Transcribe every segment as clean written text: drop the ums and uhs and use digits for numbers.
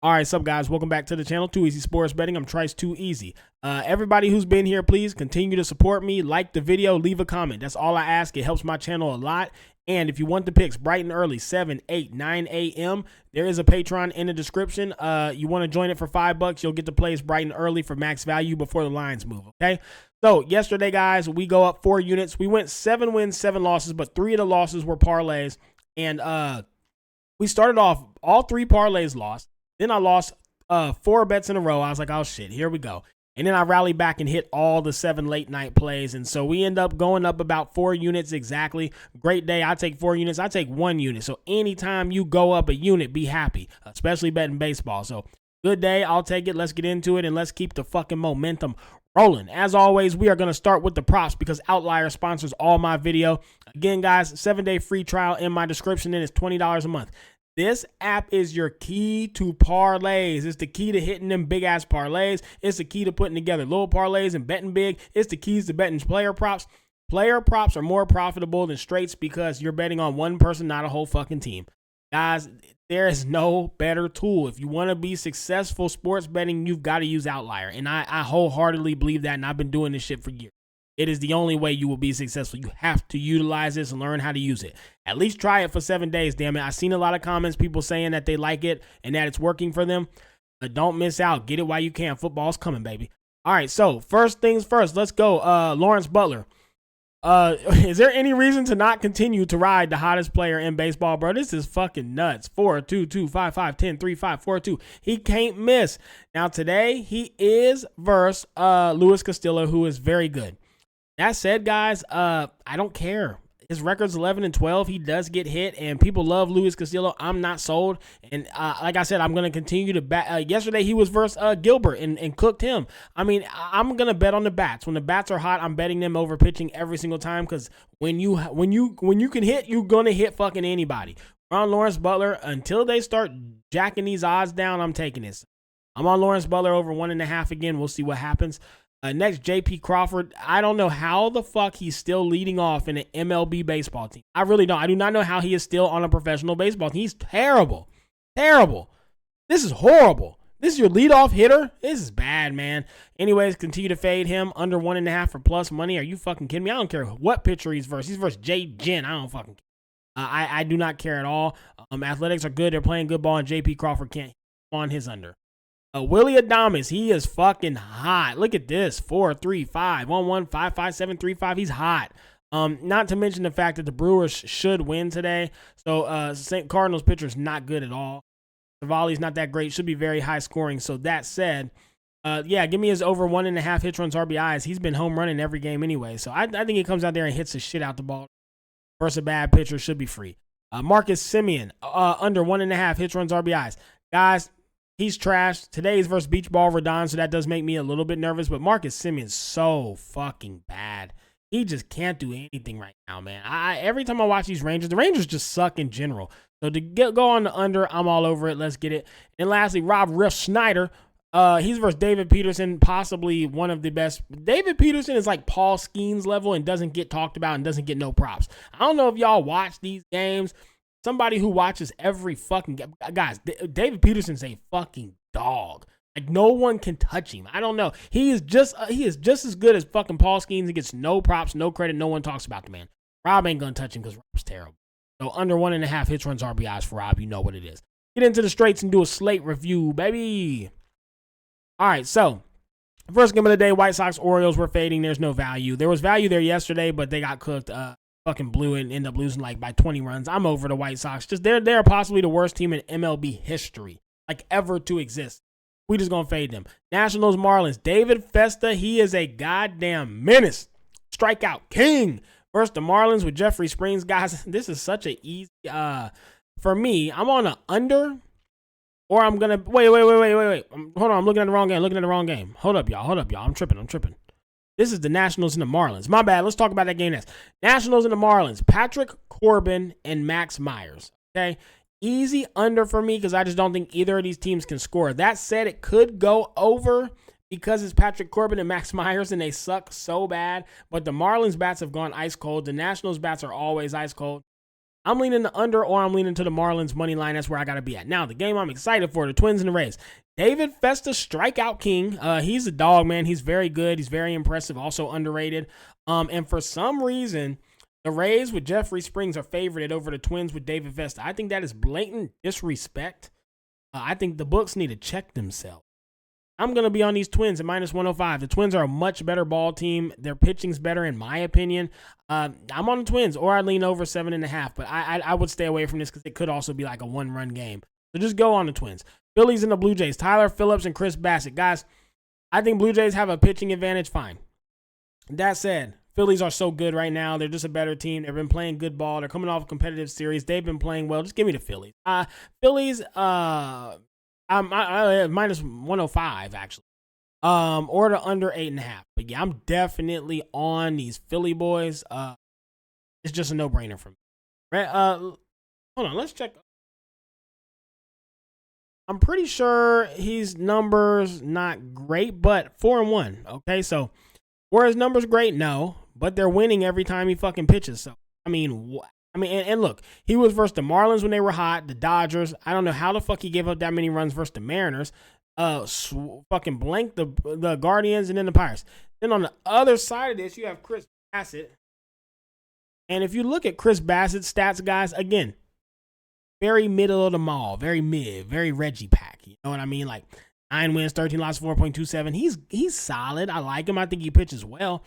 All right, sup guys, welcome back to the channel, Too Easy Sports Betting. I'm Trice Too Easy. Everybody who's been here, please continue to support me, like the video, leave a comment. That's all I ask. It helps my channel a lot. And if you want the picks bright and early, 7, 8, 9 a.m., there is a Patreon in the description. You want to join it for $5, you'll get to play bright and early for max value before the lines move, okay? So yesterday, guys, we go up 4 units. We went 7 wins, 7 losses, but 3 of the losses were parlays. And we started off, all 3 parlays lost. Then I lost 4 bets in a row. I was like, oh, shit, here we go. And then I rallied back and hit all the 7 late night plays. And so we end up going up about 4 units exactly. Great day. I take 4 units. I take 1 unit. So anytime you go up a unit, be happy, especially betting baseball. So good day. I'll take it. Let's get into it and let's keep the fucking momentum rolling. As always, we are going to start with the props because Outlier sponsors all my video. Again, guys, 7-day free trial in my description, and it's $20 a month. This app is your key to parlays. It's the key to hitting them big ass parlays. It's the key to putting together little parlays and betting big. It's the keys to betting player props. Player props are more profitable than straights because you're betting on one person, not a whole fucking team. Guys, there is no better tool. If you want to be successful sports betting, you've got to use Outlier. And I wholeheartedly believe that, and I've been doing this shit for years. It is the only way you will be successful. You have to utilize this and learn how to use it. At least try it for 7 days, damn it. I've seen a lot of comments, people saying that they like it and that it's working for them. But don't miss out. Get it while you can. Football's coming, baby. All right, so first things first. Let's go. Lawrence Butler. Is there any reason to not continue to ride the hottest player in baseball, bro? This is fucking nuts. 4-2-2, 5-5, 10, 3-5, 4-2. He can't miss. Now, today, he is versus Luis Castillo, who is very good. That said, guys, I don't care. His record's 11-12. He does get hit, and people love Luis Castillo. I'm not sold. And like I said, I'm going to continue to bet. Yesterday, he was versus Gilbert and cooked him. I mean, I'm going to bet on the bats. When the bats are hot, I'm betting them over pitching every single time because when you can hit, you're going to hit fucking anybody. On Lawrence Butler, until they start jacking these odds down, I'm taking this. I'm on Lawrence Butler over 1.5 again. We'll see what happens. Next, J.P. Crawford. I don't know how the fuck he's still leading off in an MLB baseball team. I really don't. I do not know how he is still on a professional baseball team. He's terrible. Terrible. This is horrible. This is your leadoff hitter? This is bad, man. Anyways, continue to fade him under 1.5 for plus money. Are you fucking kidding me? I don't care what pitcher he's versus. He's versus Jay Jen. I don't fucking care. I do not care at all. Athletics are good. They're playing good ball, and J.P. Crawford can't on his under. Willie Adames, he is fucking hot. Look at this. 4-3-5, 1-1, 5-5, 7-3-5. He's hot. Not to mention the fact that the Brewers should win today. So St. Cardinals pitcher is not good at all. Savali's not that great. Should be very high scoring. So that said, yeah, give me his over 1.5 hits, runs, RBIs. He's been home running every game anyway. So I think he comes out there and hits the shit out the ball. Versus a bad pitcher, should be free. Marcus Semien, under 1.5 hits, runs, RBIs. Guys, he's trash. Today is versus Beach Ball Rodon, so that does make me a little bit nervous. But Marcus Semien's so fucking bad. He just can't do anything right now, man. Every time I watch these Rangers, the Rangers just suck in general. So to go on the under, I'm all over it. Let's get it. And lastly, Rob Riff Schneider. He's versus David Peterson, possibly one of the best. David Peterson is like Paul Skeens level and doesn't get talked about and doesn't get no props. I don't know if y'all watch these games. Somebody who watches every fucking game. Guys, David Peterson's a fucking dog. Like, no one can touch him. I don't know. He is just as good as fucking Paul Skeens. He gets no props, no credit. No one talks about the man. Rob ain't going to touch him because Rob's terrible. So under 1.5 hits, runs, RBIs for Rob. You know what it is. Get into the straights and do a slate review, baby. All right, so first game of the day, White Sox, Orioles, we're fading. There's no value. There was value there yesterday, but they got cooked. Fucking blew it and ended up losing like by 20 runs. I'm over the White Sox. Just they're possibly the worst team in MLB history, like ever to exist. We just gonna fade them. Nationals, Marlins. David Festa, he is a goddamn menace. Strikeout king versus the Marlins with Jeffrey Springs. Guys, this is such a easy. For me, I'm on an under, or I'm gonna wait. Hold on, I'm looking at the wrong game. Hold up, y'all. I'm tripping. This is the Nationals and the Marlins. My bad. Let's talk about that game next. Nationals and the Marlins. Patrick Corbin and Max Myers. Okay. Easy under for me because I just don't think either of these teams can score. That said, it could go over because it's Patrick Corbin and Max Myers and they suck so bad. But the Marlins bats have gone ice cold. The Nationals bats are always ice cold. I'm leaning the under or I'm leaning to the Marlins money line. That's where I got to be at. Now, the game I'm excited for, the Twins and the Rays. David Festa, strikeout king. He's a dog, man. He's very good. He's very impressive, also underrated. And for some reason, the Rays with Jeffrey Springs are favored over the Twins with David Festa. I think that is blatant disrespect. I think the books need to check themselves. I'm going to be on these Twins at -105. The Twins are a much better ball team. Their pitching's better, in my opinion. I'm on the Twins, or I lean over 7.5. But I would stay away from this because it could also be like a one-run game. So just go on the Twins. Phillies and the Blue Jays. Tyler Phillips and Chris Bassett. Guys, I think Blue Jays have a pitching advantage. Fine. That said, Phillies are so good right now. They're just a better team. They've been playing good ball. They're coming off a competitive series. They've been playing well. Just give me the Phillies. Phillies, I'm -105 actually. Or the under 8.5. But yeah, I'm definitely on these Philly boys. It's just a no-brainer for me. Right? Hold on, let's check. I'm pretty sure his numbers not great, but 4-1. Okay, so were his numbers great? No, but they're winning every time he fucking pitches. So I mean, and look, he was versus the Marlins when they were hot, the Dodgers. I don't know how the fuck he gave up that many runs versus the Mariners. Fucking blank the Guardians and then the Pirates. Then on the other side of this, you have Chris Bassett. And if you look at Chris Bassett's stats, guys, again, very middle of the mall, very mid, very Reggie pack. You know what I mean? Like 9 wins, 13 losses, 4.27. He's solid. I like him. I think he pitches well.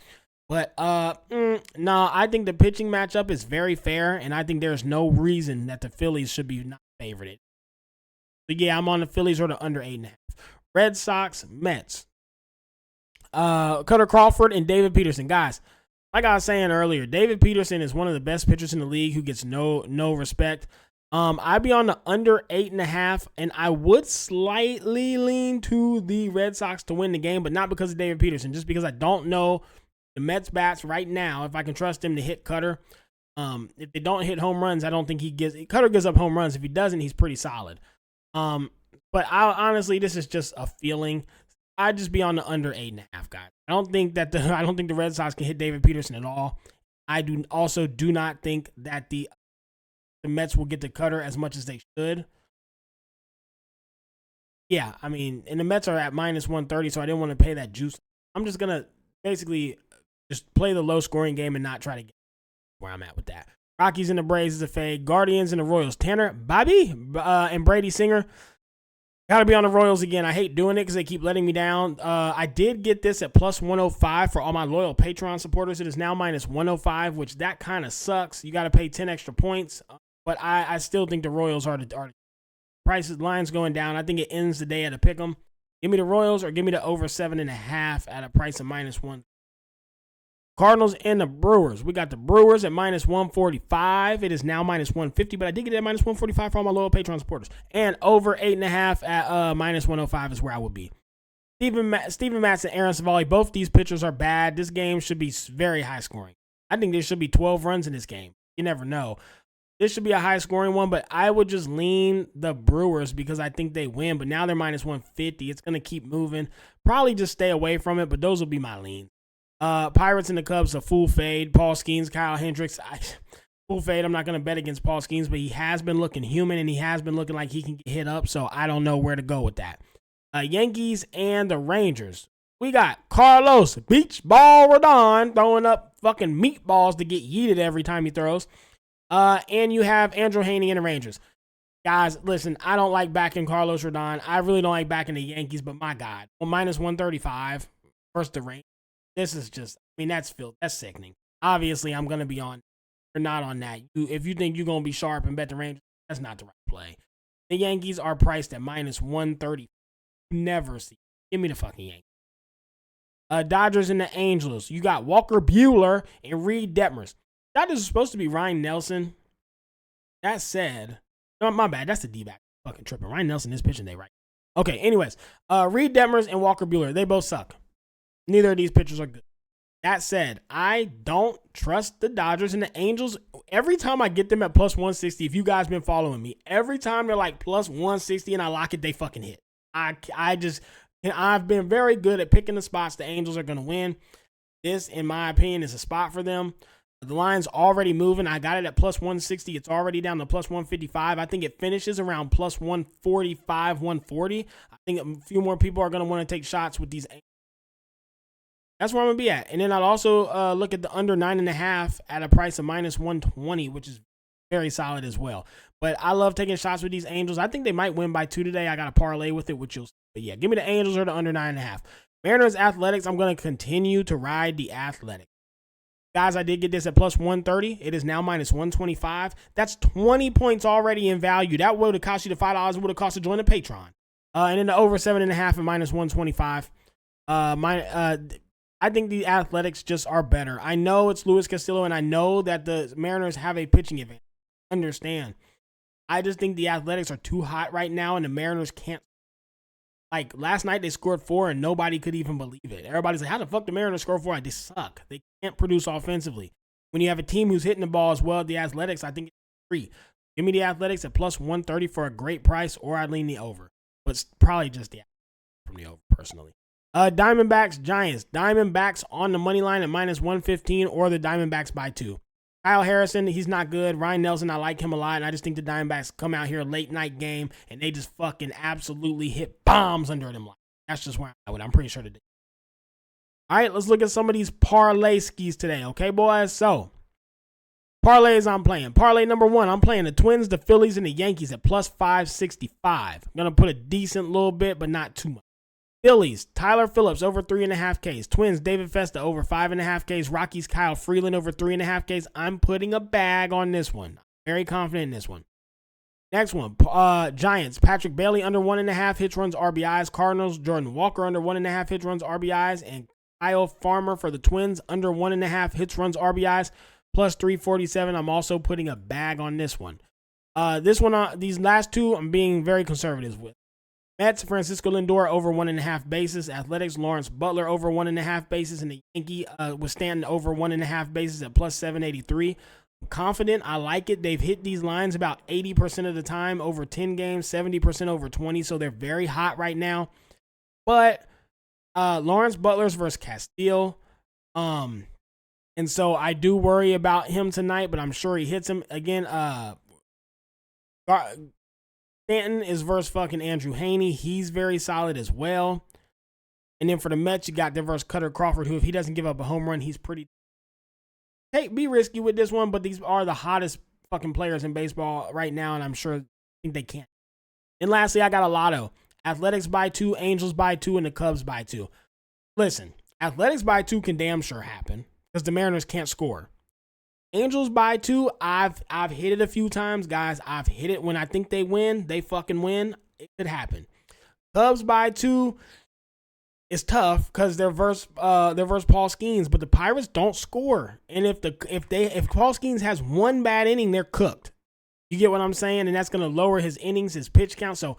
But no, I think the pitching matchup is very fair, and I think there's no reason that the Phillies should be not favored. So yeah, I'm on the Phillies or the under 8.5. Red Sox, Mets. Cutter Crawford and David Peterson. Guys, like I was saying earlier, David Peterson is one of the best pitchers in the league who gets no respect. I'd be on the under 8.5, and I would slightly lean to the Red Sox to win the game, but not because of David Peterson, just because I don't know the Mets bats right now, if I can trust him to hit Cutter. If they don't hit home runs, I don't think Cutter gives up home runs. If he doesn't, he's pretty solid. But honestly, this is just a feeling. I'd just be on the under 8.5, guys. I don't think the Red Sox can hit David Peterson at all. I do not think that the Mets will get to Cutter as much as they should. Yeah, I mean, and the Mets are at -130, so I didn't want to pay that juice. I'm just gonna basically just play the low scoring game and not try to get where I'm at with that. Rockies and the Braves is a fade. Guardians and the Royals. Tanner, Bobby, and Brady Singer. Got to be on the Royals again. I hate doing it because they keep letting me down. I did get this at +105 for all my loyal Patreon supporters. It is now -105, which that kind of sucks. You got to pay 10 extra points. But I still think the Royals are the prices. Lines going down. I think it ends the day at a pick 'em. Give me the Royals or give me the over 7.5 at a price of -1. Cardinals and the Brewers. We got the Brewers at -145. It is now -150, but I did get it at -145 for all my loyal Patreon supporters. And over 8.5 at -105 is where I would be. Steven Matz and Aaron Savali, both these pitchers are bad. This game should be very high scoring. I think there should be 12 runs in this game. You never know. This should be a high scoring one, but I would just lean the Brewers because I think they win. But now they're -150. It's going to keep moving. Probably just stay away from it, but those will be my leans. Pirates and the Cubs, a full fade. Paul Skeens, Kyle Hendricks. Full fade. I'm not going to bet against Paul Skeens, but he has been looking human and he has been looking like he can get hit up, so I don't know where to go with that. Yankees and the Rangers. We got Carlos Beach Ball Rodon throwing up fucking meatballs to get yeeted every time he throws. And you have Andrew Heaney and the Rangers. Guys, listen, I don't like backing Carlos Rodon. I really don't like backing the Yankees, but my God. Well, -135 versus the Rangers. This is just, I mean, that's sickening. Obviously, I'm going to be on, or not on that. If you think you're going to be sharp and bet the Rangers, that's not the right play. The Yankees are priced at -130. Never see. Give me the fucking Yankees. Dodgers and the Angels. You got Walker Buehler and Reed Detmers. That is supposed to be Ryan Nelson. That said, no, my bad. That's the D-back. Fucking tripping. Ryan Nelson is pitching day right. Okay, anyways. Reed Detmers and Walker Buehler. They both suck. Neither of these pitchers are good. That said, I don't trust the Dodgers and the Angels. Every time I get them at +160, if you guys been following me, every time they're like +160 and I lock it, they fucking hit. I've been very good at picking the spots the Angels are going to win. This, in my opinion, is a spot for them. The line's already moving. I got it at plus 160. It's already down to plus 155. I think it finishes around plus 145, 140. I think a few more people are going to want to take shots with these. That's where I'm going to be at. And then I'll also look at the under 9.5 at a price of minus 120, which is very solid as well. But I love taking shots with these Angels. I think they might win by 2 today. I got a parlay with it, which you'll see. But yeah, give me the Angels or the under 9.5. Mariners Athletics, I'm going to continue to ride the Athletics. Guys, I did get this at plus 130. It is now minus 125. That's 20 points already in value. That would have cost you the $5. It would have cost to join the Patreon. And then the over 7.5 and minus 125. I think the Athletics just are better. I know it's Luis Castillo, and I know that the Mariners have a pitching advantage. Understand. I just think the Athletics are too hot right now, and the Mariners can't. Like, last night they scored 4, and nobody could even believe it. Everybody's like, how the fuck the Mariners score 4? They suck. They can't produce offensively. When you have a team who's hitting the ball as well, the Athletics, I think it's free. Give me the Athletics at plus 130 for a great price, or I'd lean the over. But it's probably just the from the over, personally. Diamondbacks, Giants. Diamondbacks on the money line at minus 115, or the Diamondbacks by 2. Kyle Harrison, he's not good. Ryan Nelson, I like him a lot. And I just think the Diamondbacks come out here late night game and they just fucking absolutely hit bombs under them. That's just where I'm at. I'm pretty sure they did. All right, let's look at some of these parlay skis today. Okay, boys? So, parlays I'm playing. Parlay number 1, I'm playing the Twins, the Phillies, and the Yankees at plus 565. I'm going to put a decent little bit, but not too much. Phillies, Tyler Phillips over 3.5 Ks. Twins, David Festa over 5.5 Ks. Rockies, Kyle Freeland over 3.5 Ks. I'm putting a bag on this one. Very confident in this one. Next one, Giants, Patrick Bailey under 1.5 hits, runs, RBIs. Cardinals, Jordan Walker under 1.5 hits, runs, RBIs. And Kyle Farmer for the Twins under 1.5 hits, runs, RBIs. Plus 347. I'm also putting a bag on this one. These last two, I'm being very conservative with. Mets, Francisco Lindor over 1.5 bases. Athletics, Lawrence Butler over 1.5 bases. And the Yankee was standing over 1.5 bases at plus 783. I'm confident. I like it. They've hit these lines about 80% of the time over 10 games, 70% over 20. So they're very hot right now. But Lawrence Butler's versus Castillo. And so I do worry about him tonight, but I'm sure he hits him again. Stanton is versus fucking Andrew Haney. He's very solid as well. And then for the Mets, you got their versus Cutter Crawford, who if he doesn't give up a home run, he's pretty. Hey, be risky with this one, but these are the hottest fucking players in baseball right now, and I'm sure I think they can. And lastly, I got a lotto. Athletics by 2, Angels by 2, and the Cubs by 2. Listen, Athletics by 2 can damn sure happen because the Mariners can't score. Angels by 2, I've hit it a few times, guys. I've hit it when I think they win. They fucking win. It could happen. Cubs by 2 is tough because they're versus Paul Skeens, but the Pirates don't score. And if Paul Skeens has one bad inning, they're cooked. You get what I'm saying? And that's gonna lower his innings, his pitch count. So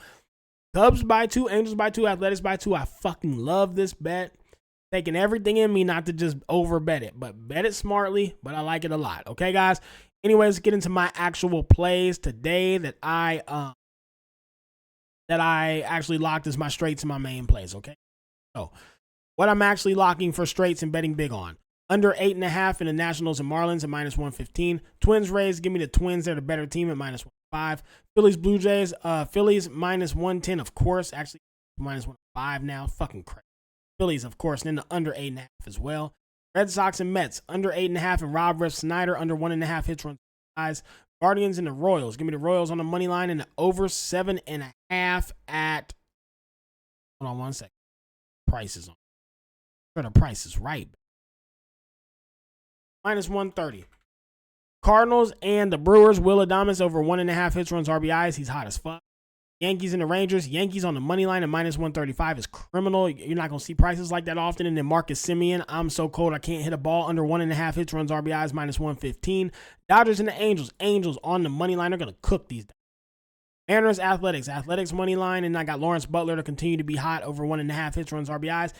Cubs by 2, Angels by 2, Athletics by 2. I fucking love this bet. Taking everything in me not to just over bet it, but bet it smartly, but I like it a lot. Okay, guys? Anyways, let's get into my actual plays today that I actually locked as my straights and my main plays, okay? So, what I'm actually locking for straights and betting big on. Under 8.5 in the Nationals and Marlins at minus 115. Twins, Rays, give me the Twins. They're the better team at minus 105. Phillies, Blue Jays, Phillies minus 110, of course. Actually, minus 105 now. Fucking crazy. Phillies, of course, and then the under 8.5 as well. Red Sox and Mets, under 8.5, and Rob Ref Snyder, under 1.5 hits, runs, guys. Guardians and the Royals. Give me the Royals on the money line and the over 7.5 at. Hold on one second. Prices on. Sure, the price is right. Minus 130. Cardinals and the Brewers. Will Adames over 1.5 hits, runs, RBIs. He's hot as fuck. Yankees and the Rangers. Yankees on the money line at minus 135 is criminal. You're not going to see prices like that often. And then Marcus Semien, I'm so cold I can't hit a ball. Under 1.5 hits, runs, RBIs, minus 115. Dodgers and the Angels. Angels on the money line. They're going to cook these. Mariners, Athletics. Athletics money line. And I got Lawrence Butler to continue to be hot. Over 1.5 hits, runs, RBIs.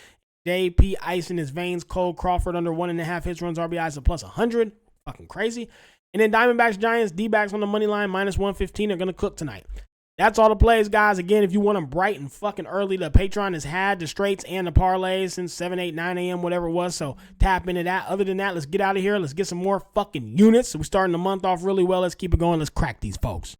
JP ice in his veins. Cole Crawford under 1.5 hits, runs, RBIs at plus 100. Fucking crazy. And then Diamondbacks, Giants, D-backs on the money line, minus 115. They're going to cook tonight. That's all the plays, guys. Again, if you want them bright and fucking early, the Patreon has had the straights and the parlays since 7, 8, 9 a.m., whatever it was. So tap into that. Other than that, let's get out of here. Let's get some more fucking units. So we're starting the month off really well. Let's keep it going. Let's crack these folks.